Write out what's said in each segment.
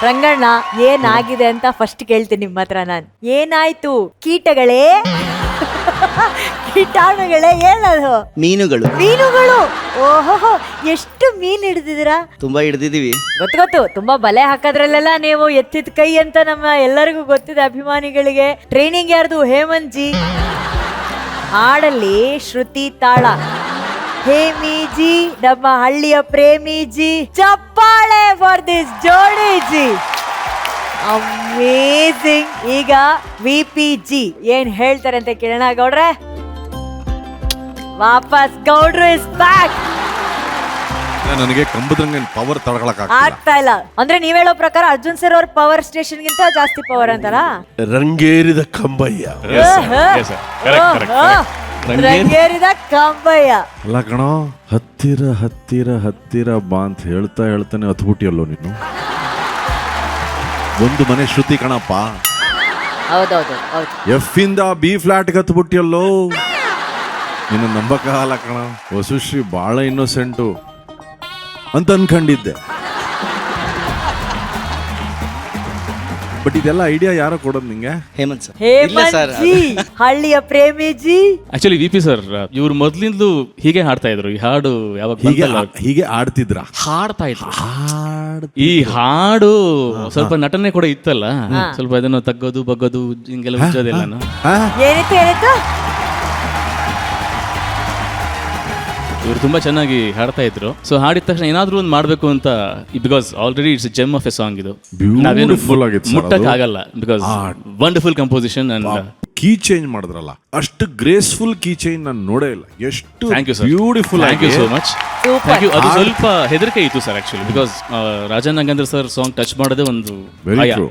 ರಂಗಣ್ಣ ಏನಾಗಿದೆ ಅಂತ ಫಸ್ಟ್ ಕೇಳ್ತೀನಿ ನಿಮ್ಮ ಹತ್ರ ನಾನು. ಏನಾಯ್ತು ಕೀಟಗಳೇ ಕೀಟಾಣುಗಳೇ ಏನದು? ಮೀನುಗಳು. ಓಹೋ, ಎಷ್ಟು ಮೀನ್ ಹಿಡಿದಿದ್ದೀರಾ? ತುಂಬಾ ಹಿಡ್ದಿದೀವಿ. ಗೊತ್ತು ತುಂಬಾ ಬಲೆ ಹಾಕೋದ್ರಲ್ಲೆಲ್ಲ ನೀವು ಎತ್ತಿದ ಕೈ ಅಂತ ನಮ್ಮ ಎಲ್ಲರಿಗೂ ಗೊತ್ತಿದೆ ಅಭಿಮಾನಿಗಳಿಗೆ. ಟ್ರೈನಿಂಗ್ ಯಾರ್ದು? ಹೇಮಂತ್ ಜಿ. ಹಾಡಲ್ಲಿ ಶ್ರುತಿ ತಾಳ ಹೇಮಿಜಿ, ನಮ್ಮ ಹಳ್ಳಿಯ ಪ್ರೇಮಿಜಿ. ಚಪ್ಪಾಳೆ ಫಾರ್ ದಿಸ್ ಜೋಡಿ ಜಿ, ಅಮೇಜಿಂಗ್. ಈಗ VPG ಏನ್ ಹೇಳ್ತಾರೆ ಅಂತ ಕೇಳೋಣ. ಗೌಡ್ರೆ ವಾಪಸ್ ಗೌಡ್ರು ಇಸ್ ಬ್ಯಾಕ್. ನನಗೆ ಕಂಬದ್ರಂಗ ಪವರ್ ಆಗ್ತಾ ಇಲ್ಲ ಅಂದ್ರೆ ನೀವ್ ಹೇಳೋ ಪ್ರಕಾರ ಅರ್ಜುನ್ ಸರ್ ಅವ್ರ ಪವರ್ ಸ್ಟೇಷನ್ ಗಿಂತ ಜಾಸ್ತಿ ಪವರ್ ಅಂತಾರ? ರಂಗೇರಿದ ಕಂಬಯ್ಯ. ರಂಗೇರಿದ ಕಂಬಯ್ಯ ಅಲ್ಲ ಕಣೋ, ಹತ್ತಿರ ಹತ್ತಿರ ಹತ್ತಿರ ಬಾ ಅಂತ ಹೇಳ್ತಾನೆ ಹತ್ಬಿಟ್ಟಿಯಲ್ಲೋ ನೀನು. ಒಂದು ಮನೆ ಶ್ರುತಿ ಕಣಪ್ಪ. ಹೌದೌದು. ಎಫ್ ಇಂದ B ಫ್ಲಾಟ್ ಹತ್ಬಿಟ್ಟಿಯಲ್ಲೋ. ನಿನ್ನ ನಂಬಕಾಲ ಕಣ. ವಸುಶ್ರೀ ಬಾಳ ಇನ್ನೋಸೆಂಟು ಅಂತ ಅನ್ಕೊಂಡಿದ್ದೆ. ಬಟ್ ಇದೆಲ್ಲ ಐಡಿಯಾ ಯಾರೋ ಕೊಡೋದು ನಿಂಗೆ? ಹೇಮಂತ್ ಸರ್. ಹೇಮಂತ್ ಜಿ, ಹಳ್ಳಿಯ ಪ್ರೇಮಿಜಿ. ಆಕ್ಚುಲಿ VP ಸರ್ ಇವ್ರು ಮೊದ್ಲಿಂದಲೂ ಹೀಗೆ ಹಾಡ್ತಾ ಇದ್ರು. ಈ ಹಾಡು ಯಾವಾಗ ಹೀಗೆ ಆಡ್ತಿದ್ರ? ಹಾಡ್ತಾ ಇದ್ರು. ಈ ಹಾಡು ಸ್ವಲ್ಪ ನಟನೆ ಕೂಡ ಇತ್ತಲ್ಲ, ಸ್ವಲ್ಪ ಅದನ್ನು ತಗ್ಗೋದು ಬಗ್ಗೋದು ಹಿಂಗೆಲ್ಲ ಉಜ್ಜೋದೆಲ್ಲ. ಏನಿತ್ತು? ಇವರು ತುಂಬಾ ಚೆನ್ನಾಗಿ ಹಾಡ್ತಾ ಇದ್ರು. ಸೊ ಹಾಡಿದ ತಕ್ಷಣ ಏನಾದ್ರೂ ಒಂದು ಮಾಡ್ಬೇಕು ಅಂತ, because already it's gem of a song ಇದು. ನಾವೇನು ಮುಟ್ಟಕ್ ಆಗಲ್ಲ because wonderful composition and key change ಮಾಡಿದ್ರಲ್ಲ, ಅಷ್ಟು ಗ್ರೇಸ್ಫುಲ್ ಕೀ ಚೇಂಜ್ ನಾನು ನೋಡೇ ಇಲ್ಲ. ಎಷ್ಟು beautiful. Thank you so much. Thank you. ಅದು ಸ್ವಲ್ಪ ಹೆದರಿಕೆ ಇತ್ತು sir actually, because Rajan Nagendra sir song touch ಮಾಡೋದೇ ಒಂದು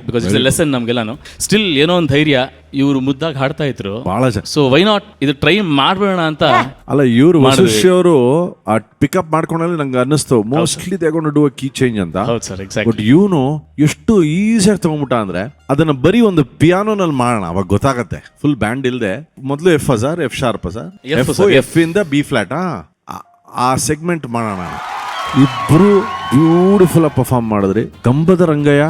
ಬಿಕಾಸ್ ಇಟ್ಸ್ ಎ ಲೆಸನ್ ನಮ್ಗೆಲ್ಲಾನು. ಸ್ಟಿಲ್ ಏನೋ ಒಂದು ಧೈರ್ಯ, ಇವರು ಮುದ್ದಾಗಿ ಹಾಡ್ತಾ ಇದ್ರು ಬಹಳ. ಸೊ ವೈ ನಾಟ್ ಇದು ಟ್ರೈ ಮಾಡ್ಬೇಡ ಅಂತ. ಅಲ್ಲ, ಇವರು ವಸುಶ್ರೀ ಅವರು ಪಿಕಪ್ ಮಾಡ್ಕೊಂಡಲ್ಲಿ ನಂಗೆ ಅನ್ನಿಸ್ತು mostly they gonna do a key change ಅಂತ. ಬಟ್ ಇವನು ಎಷ್ಟು ಈಸಿಯಾಗಿ ತಗೊಂಡ್ಬಿಟ್ಟ ಅಂದ್ರೆ ಅದನ್ನ ಬರೀ ಒಂದು ಪಿಯಾನೋನಲ್ಲಿ ಮಾಡೋಣ, ಅವಾಗ ಗೊತ್ತಾಗತ್ತೆ. ಫುಲ್ ಬ್ಯಾಂಡ್ ಇಲ್ದೆ ಮೊದಲು F ಶಾರ್ಪ್ F ಇಂದ B ಫ್ಲಾಟ್ ಆ ಸೆಗ್ಮೆಂಟ್ ಮಾಡೋಣ. ಇಬ್ರು ಬ್ಯೂಟಿಫುಲ್ ಆಗಿ ಪರ್ಫಾರ್ಮ್ ಮಾಡಿದ್ರಿ. ಕಂಬದ ರಂಗಯ್ಯ,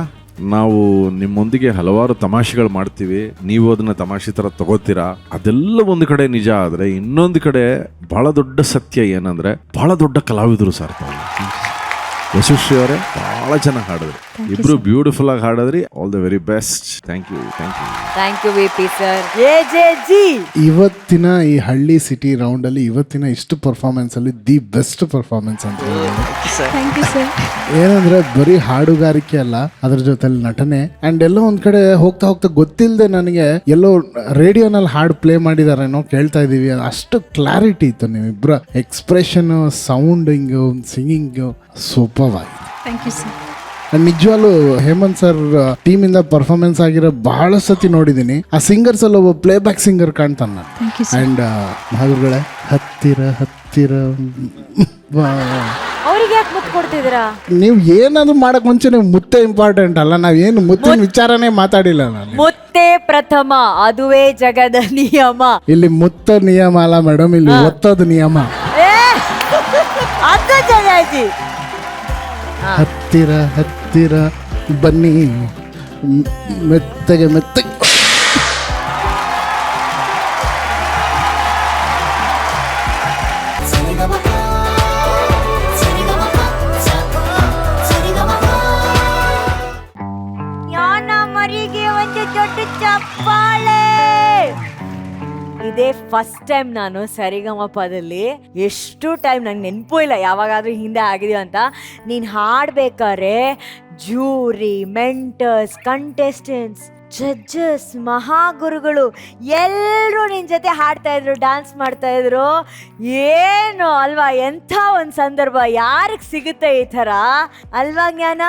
ನಾವು ನಿಮ್ಮೊಂದಿಗೆ ಹಲವಾರು ತಮಾಷೆಗಳು ಮಾಡ್ತೀವಿ, ನೀವು ಅದನ್ನ ತಮಾಷೆ ತರ ತಗೋತೀರಾ. ಅದೆಲ್ಲ ಒಂದು ಕಡೆ ನಿಜ ಆದ್ರೆ, ಇನ್ನೊಂದು ಕಡೆ ಬಹಳ ದೊಡ್ಡ ಸತ್ಯ ಏನಂದ್ರೆ ಬಹಳ ದೊಡ್ಡ ಕಲಾವಿದರು ಸರ್ ತಾವು. ಯಶಸ್ವಿ ಅವರೇ ಬಹಳ ಚೆನ್ನಾಗಿ ಹಾಡಿದ್ರಿ. ಇಬ್ರು ಬ್ಯೂಟಿಫುಲ್ ಆಗಿ ಹಾಡಿದ್ರಿ. All the very best. Thank you VP sir. ಜಿ, ಇವತ್ತಿನ ಈ ಹಳ್ಳಿ ಸಿಟಿ ರೌಂಡ್ ಅಲ್ಲಿ ಇವತ್ತಿನ ಇಷ್ಟು ಪರ್ಫಾರ್ಮೆನ್ಸ್ ಅಲ್ಲಿ ದಿ ಬೆಸ್ಟ್ ಪರ್ಫಾರ್ಮೆನ್ಸ್ ಅಂತ. ಏನಂದ್ರೆ ಬರೀ ಹಾಡುಗಾರಿಕೆ ಅಲ್ಲ, ಅದ್ರ ಜೊತೆಲಿ ನಟನೆ ಅಂಡ್ ಎಲ್ಲೋ ಒಂದ್ ಕಡೆ ಹೋಗ್ತಾ ಗೊತ್ತಿಲ್ಲದೆ ನನಗೆ ಎಲ್ಲೋ ರೇಡಿಯೋನಲ್ಲಿ ಹಾಡು ಪ್ಲೇ ಮಾಡಿದಾರೇನೋ ಕೇಳ್ತಾ ಇದೀವಿ. ಅಷ್ಟು ಕ್ಲಾರಿಟಿ ಇತ್ತು ನಿಮ್ಮಿಬ್ಬರ ಎಕ್ಸ್ಪ್ರೆಷನ್, ಸೌಂಡಿಂಗ್, ಸಿಂಗಿಂಗ್ ಸೂಪರ್ ಆಗಿದೆ. Thank you sir. ನಿಜವಾಗ್ಲೂ ಹೇಮಂತ್ ಸರ್ ಟೀಮ್ ಇಂದ ಪರ್ಫಾರ್ಮೆನ್ಸ್ ಆಗಿರೋ ಬಹಳ ಸತಿ ನೋಡಿದೀನಿ. ಆ ಸಿಂಗರ್ಸ್ ಅಲ್ಲಿ ಒಬ್ಬ ಪ್ಲೇ ಬ್ಯಾಕ್ ಸಿಂಗರ್ ಕಾಣ್ತಾನ ನಾನು. ಅಂಡ್ ಮಹಾಗುರುಗಳೇ, ಹತ್ತಿರ ಅವ್ರಿಗೆ ಯಾಕೆ ಮುತ್ತು ಕೊಡ್ತಿದ್ದೀರಾ? ನೀವು ಏನಾದ್ರು ಮಾಡಕ್ ಮುಂಚೆ ನೀವು ಮುತ್ತೆ ಇಂಪಾರ್ಟೆಂಟ್ ಅಲ್ಲ. ನಾವೇನು ಮುತ್ತಿನ ವಿಚಾರನೇ ಮಾತಾಡಿಲ್ಲ ನಾನು. ಮುತ್ತೇ ಪ್ರಥಮ, ಅದುವೇ ಜಗದ ನಿಯಮ. ಇಲ್ಲಿ ಮುತ್ತ ನಿಯಮ ಅಲ್ಲ ಮೇಡಮ್, ಇಲ್ಲಿ ಒತ್ತದ ನಿಯಮ. ಹತ್ತಿರ ಬನ್ನಿ, ಮೆತ್ತಗೆ ಮರಿಗೆ ಒಂದು ದೊಡ್ಡ ಚಪ್ಪಾಳೆ. ಇದೇ ಫಸ್ಟ್ ಟೈಮ್ ನಾನು ಸರಿಗಮಪದಲ್ಲಿ. ಎಷ್ಟು ಟೈಮ್ ನಂಗೆ ನೆನಪು ಇಲ್ಲ ಯಾವಾಗಾದ್ರೂ ಹಿಂದೆ ಆಗಿದೆಯೋ ಅಂತ. ನೀನು ಹಾಡ್ಬೇಕಾದ್ರೆ ಜೂರಿ, ಮೆಂಟರ್ಸ್, ಕಂಟೆಸ್ಟೆಂಟ್ಸ್, ಜಡ್ಜಸ್, ಮಹಾಗುರುಗಳು ಎಲ್ಲರೂ ನಿನ್ನ ಜೊತೆ ಹಾಡ್ತಾ ಇದ್ರು, ಡ್ಯಾನ್ಸ್ ಮಾಡ್ತಾ ಇದ್ರು. ಏನು ಅಲ್ವಾ, ಎಂಥ ಒಂದು ಸಂದರ್ಭ, ಯಾರಿಗೆ ಸಿಗುತ್ತೆ ಈ ಥರ ಅಲ್ವಾ ಜ್ಞಾನ?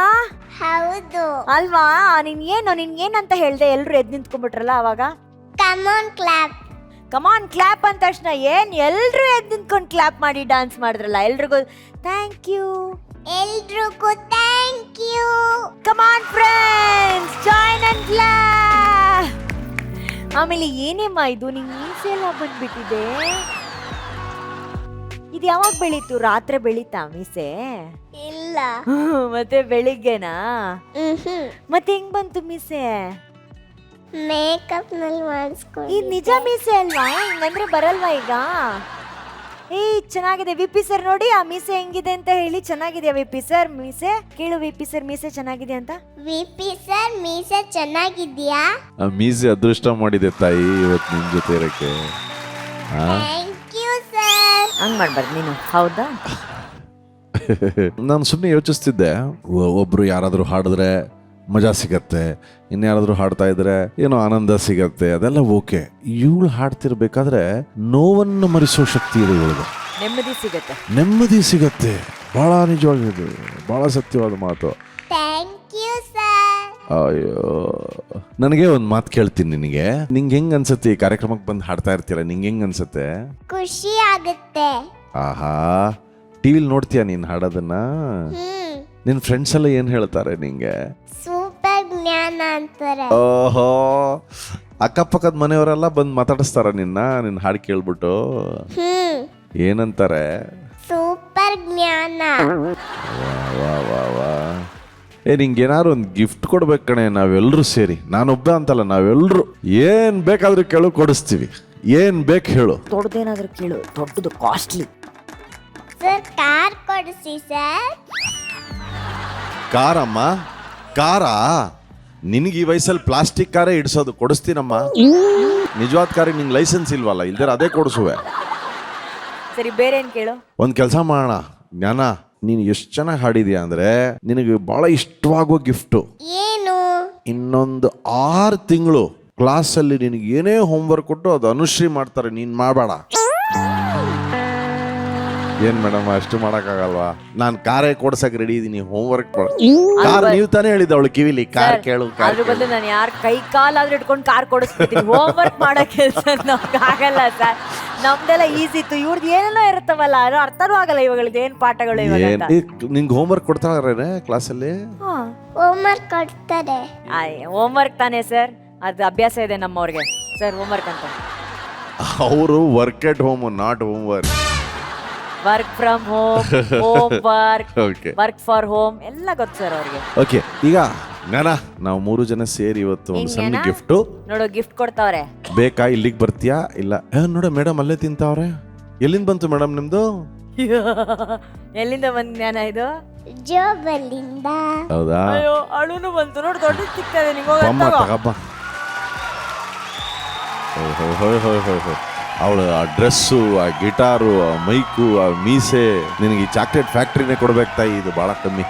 ಹೌದು ಅಲ್ವಾ? ನಿನ್ಗೇನಂತ ಹೇಳ್ದೆ? ಎಲ್ಲರೂ ಎದ್ದು ನಿಂತ್ಕೊಂಡ್ಬಿಟ್ರಲ್ಲ ಅವಾಗ. ಕಮಾನ್ ಕ್ಲಾಪ್ ಅಂದ ತಕ್ಷಣ ಏನ್ ಎಲ್ರು ಎದ್ದು ನಿಂತ್ಕೊಂಡು ಕ್ಲಾಪ್ ಮಾಡಿ ಡ್ಯಾನ್ಸ್ ಮಾಡಿದ್ರಲ್ಲ. ಎಲ್ರಿಗೂ thank you. Come on friends, join and clap. ಆಮೇಲೆ ಏನೇಮ್ಮ ಇದು ನಿಂಗೆ ಮೀಸೆ ಎಲ್ಲ ಬಂದ್ಬಿಟ್ಟಿದೆ. ಇದು ಯಾವಾಗ ಬೆಳೀತು? ರಾತ್ರಿ ಬೆಳೀತಾ ಮೀಸೆ? ಇಲ್ಲ, ಇಲ್ಲ. ಮತ್ತೆ ಬೆಳಿಗ್ಗೆನಾ? ಹ್ಮ್ ಮತ್ತೆ ಹೆಂಗ್ ಬಂತು ಮೀಸೆ? ಮೇಕಪ್ ನಲ್ಲಿ ಮಾಡಿಸ್ಕೊಂಡು. ಈ ನಿಜ ಮೀಸೆ ಅಲ್ವಾ? ಹಿಂಗಂದ್ರೆ ಬರಲ್ವಾ ಈಗ? ಚೆನ್ನಾಗಿದೆ ವಿಪಿ ಸರ್, ನೋಡಿ ಆ ಮೀಸೆ ಹೆಂಗಿದೆ ಅಂತ ಹೇಳಿ. ಚೆನ್ನಾಗಿದೆಯಾ ವಿಪಿ ಸರ್ ಮೀಸೆ? ಕೇಳು ವಿಪಿ ಸರ್ ಮೀಸೆ ಚೆನ್ನಾಗಿದೆ ಅಂತ. ವಿಪಿ ಸರ್ ಮೀಸೆ ಚೆನ್ನಾಗಿದ್ಯಾ? ಆ ಮೀಸೆ ಅದೃಷ್ಟ ಮಾಡಿದೆ ತಾಯಿ ಇವತ್ತು ನಿನ್ ಜೊತೆ ಇರಕ್ಕೆ. Thank you sir. ಹಂಗ್ ಮಾಡ್ಬಾರ್ದು ನೀನು, ಹೌದಾ? ನಾನು ಸುಮ್ಮನೆ ಯೋಚಿಸ್ತಿದ್ದೆ, ಒಬ್ರು ಯಾರಾದರೂ ಹಾಡಿದ್ರೆ ಮಜಾ ಸಿಗತ್ತೆ, ಇನ್ಯಾರಾದ್ರೂ ಹಾಡ್ತಾ ಇದ್ರೆ ಏನೋ ಆನಂದ ಸಿಗತ್ತೆ, ಅದೆಲ್ಲ ಓಕೆ. ಇವಳು ಹಾಡ್ತಿರ್ಬೇಕಾದ್ರೆ ನೋವನ್ನು ಮರೆಸೋ ಶಕ್ತಿ ಇದೆ ಇವಳಿಗೆ. ನೆಮ್ಮದಿ ಸಿಗತ್ತೆ, ನೆಮ್ಮದಿ ಸಿಗತ್ತೆ. ಬಹಳ ನಿಜವಾಗಿದೆ, ಬಹಳ ಸತ್ಯವಾದ ಮಾತು. Thank you sir. ಅಯ್ಯೋ, ನನಗೆ ಒಂದು ಮಾತು ಕೇಳ್ತೀನಿ ನಿನಗೆ. ನಿಂಗೆ ಹೆಂಗ್ ಅನ್ಸತ್ತೆ ಈ ಕಾರ್ಯಕ್ರಮಕ್ಕೆ ಬಂದು ಹಾಡ್ತಾ ಇರ್ತೀರ? ನಿಂಗೆ ಹೆಂಗ್ ಅನ್ಸತ್ತೆ? ಖುಷಿ ಆಗುತ್ತೆ. ಆಹಾ, ಟಿವಿಲ್ ನೋಡ್ತೀಯ ನೀನ್ ಹಾಡೋದನ್ನ? ನಿನ್ ಫ್ರೆಂಡ್ಸ್ ಎಲ್ಲ ಏನ್ ಹೇಳ್ತಾರೆ ನಿಂಗೆ? ಸೂಪರ್ ಜ್ಞಾನ ಅಂತಾರೆ. ಓಹೋ, ಅಕ್ಕಪಕ್ಕದ ಮನೆಯವರೆಲ್ಲ ಬಂದು ಮಾತಾಡಿಸ್ತಾರ ನಿನ್ನ ಹಾಡು ಕೇಳ್ಬಿಟ್ಟು? ಏನಂತಾರೆ? ಸೂಪರ್ ಜ್ಞಾನ. ವಾ ವಾ ವಾ. ನಿಂಗೆ ಏನಾದ್ರು ಒಂದು ಗಿಫ್ಟ್ ಕೊಡ್ಬೇಕು ಕಣೆ, ನಾವೆಲ್ಲರೂ ಸೇರಿ. ನಾನೊಬ್ಬ ಅಂತಲ್ಲ, ನಾವೆಲ್ಲರೂ ಏನ್ ಬೇಕಾದ್ರೂ ಕೇಳು, ಕೊಡಿಸ್ತೀವಿ. ಏನ್ ಬೇಕು ಹೇಳು. ದೊಡ್ಡದೇನಾದ್ರೂ ಕೇಳು, ದೊಡ್ಡದು ಕಾಸ್ಟ್ಲಿ. ಸರ್ ಕಾರ್ ಕೊಡಿಸಿ ಸರ್. ಕಾರಮ್ಮ? ಕಾರಾ? ನಿನಗೆ ಈ ವಯಸ್ಸಲ್ಲಿ ಪ್ಲಾಸ್ಟಿಕ್ ಕಾರೇ ಇಡ್ಸೋದು? ಕೊಡಿಸ್ತೀನಮ್ಮ. ನಿಜವಾದ ಕಾರಿಗೆ ನಿಂಗೆ ಲೈಸೆನ್ಸ್ ಇಲ್ವಲ್ಲ, ಇಲ್ದೇ ಅದೇ ಕೊಡಿಸುವೆ. ಸರಿ, ಬೇರೆ ಏನ್ ಕೇಳು? ಒಂದು ಕೆಲಸ ಮಾಡೋಣ ಜ್ಞಾನ, ನೀನು ಎಷ್ಟು ಚೆನ್ನಾಗಿ ಹಾಡಿದ್ಯಾ ಅಂದ್ರೆ ನಿನಗೆ ಬಹಳ ಇಷ್ಟವಾಗೋ ಗಿಫ್ಟು. ಏನು? ಇನ್ನೊಂದು 6 ತಿಂಗಳು ಕ್ಲಾಸಲ್ಲಿ ನಿನಗೆ ಏನೇ ಹೋಮ್ವರ್ಕ್ ಕೊಟ್ಟು ಅದು ಅನುಶ್ರೀ ಮಾಡ್ತಾರೆ, ನೀನು ಮಾಡಬೇಡ. ಏನ್ ಮೇಡಮ್, ಅಷ್ಟು ಮಾಡಕ್ಕಾಗಲ್ವಾ? ನಾನು ಕಾರೇ ಕೊಡ್ಸಕ್ ರೆಡಿ ಇದೀನಿ, ಹೋಮ್ವರ್ಕ್ ಕಾರ್ ನೀವು ತಾನೇ ಹೇಳಿದ ಅವಳು ಕಿವಿಲಿ, ಕಾರ್ ಕೇಳು. ಅದ್ರ ಬದಲು ನಾನು ಯಾರ ಕೈ ಕಾಲಾದ್ರೂ ಇಟ್ಕೊಂಡು ಕಾರ್ ಕೊಡಿಸ್ಬಿಡ್ತೀನಿ. ಹೋಮ್ ವರ್ಕ್ ಮಾಡೋ ಕೆಲಸ ನಮ್ಗೆ ಆಗಲ್ಲ ಸರ್, ನಮ್ದೆಲ್ಲ ಈಸಿ ಇತ್ತು. ಇವ್ರದ್ದು ಏನೇನೋ ಇರುತ್ತವಲ್ಲ, ಅದು ಅರ್ಥನೂ ಆಗಲ್ಲ ಇವಾಗಲಿದ್ದು ಏನ್ ಪಾಠಗಳು ಇವಾಗ ಅಂತ. ನಿಂಗೆ ಹೋಮ್ವರ್ಕ್ ಕೊಡ್ತಾರೇನೆ ಕ್ಲಾಸಲ್ಲಿ? ಹೋಮ್ ವರ್ಕ್ ಕೊಡ್ತಾರೆ. ಹೋಮ್ ವರ್ಕ್ ತಾನೇ ಸರ್, ಅದು ಅಭ್ಯಾಸ ಇದೆ ನಮ್ಮವ್ರಿಗೆ ಸರ್ ಹೋಮ್ ವರ್ಕ್ ಅಂತ. ಅವರು work at home, not home work. Work from home, home work, okay, work for home ಎಲ್ಲ ಗೊತ್ತು ಸರ್ ಅವ್ರಿಗೆ. ಓಕೆ, ಈಗ ಜ್ಞಾನ, ನಾವು 3 ಜನ ಸೇರಿ ಇವತ್ತು ಒಂದು ಸಣ್ಣ ಗಿಫ್ಟ್. ನೋಡು ಗಿಫ್ಟ್ ಕೊಡ್ತಾವ್ರೆ, ಬೇಕಾ? ಇಲ್ಲಿಗೆ ಬರ್ತೀಯಾ? ಇಲ್ಲ ನೋಡ ಮೇಡಮ್ ಅಲ್ಲೇ ತಿಂತಾವ್ರೆ. ಎಲ್ಲಿಂದ ಬಂತು ಮೇಡಮ್ ನಿಮ್ದು? ಎಲ್ಲಿಂದ ಬಂದ ಜ್ಞಾನ ಇದು? ಜೋಬಲ್ಲಿಂದ. ಹೌದಾ? ಅಯ್ಯೋ, ಅಳುನು ಬಂತು ನೋಡು, ದೊಡ್ಡ ಸಿಗ್ತದೆ ನಿಮಗೆ. ತಗಪ್ಪ. ಅವಳು ಆ ಡ್ರೆಸ್ಸು, ಆ ಗಿಟಾರು, ಆ ಮೈಕು, ಆ ಮೀಸೆ, ನಿನಗೆ ಈ ಚಾಕ್ಲೇಟ್ ಫ್ಯಾಕ್ಟ್ರಿನೇ ಕೊಡ್ಬೇಕು ತಾಯಿ, ಇದು ಬಹಳ ಕಮ್ಮಿ.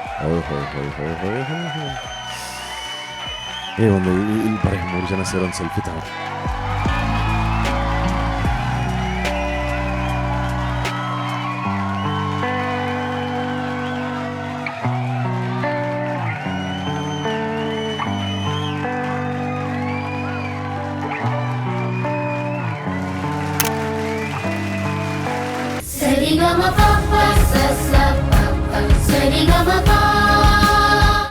ಒಂದು ಇಲ್ಲಿ ಬರೀ 3 ಜನ ಸೇರಿ ಒಂದು ಸೆಲ್ಫಿ ತಗೋ. Sari ga ma pa pa sa sa pa pa, sari ga ma pa.